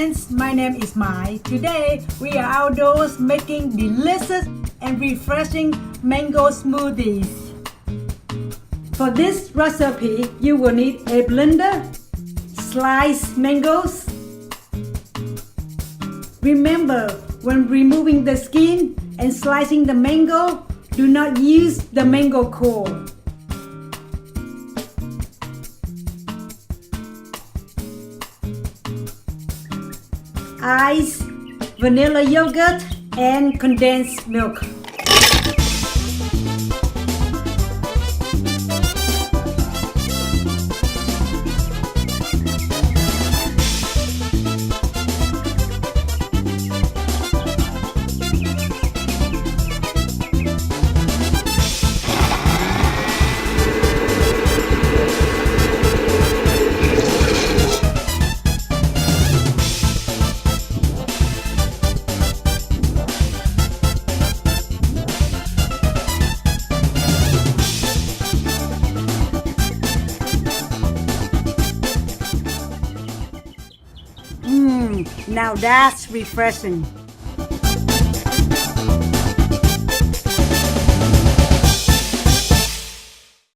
friends, my name is Mai. Today we are outdoors making delicious and refreshing mango smoothies. For this recipe, you will need a blender, sliced mangoes. Remember, when removing the skin and slicing the mango, do not use the mango core. Ice, vanilla yogurt, and condensed milk. Now that's refreshing.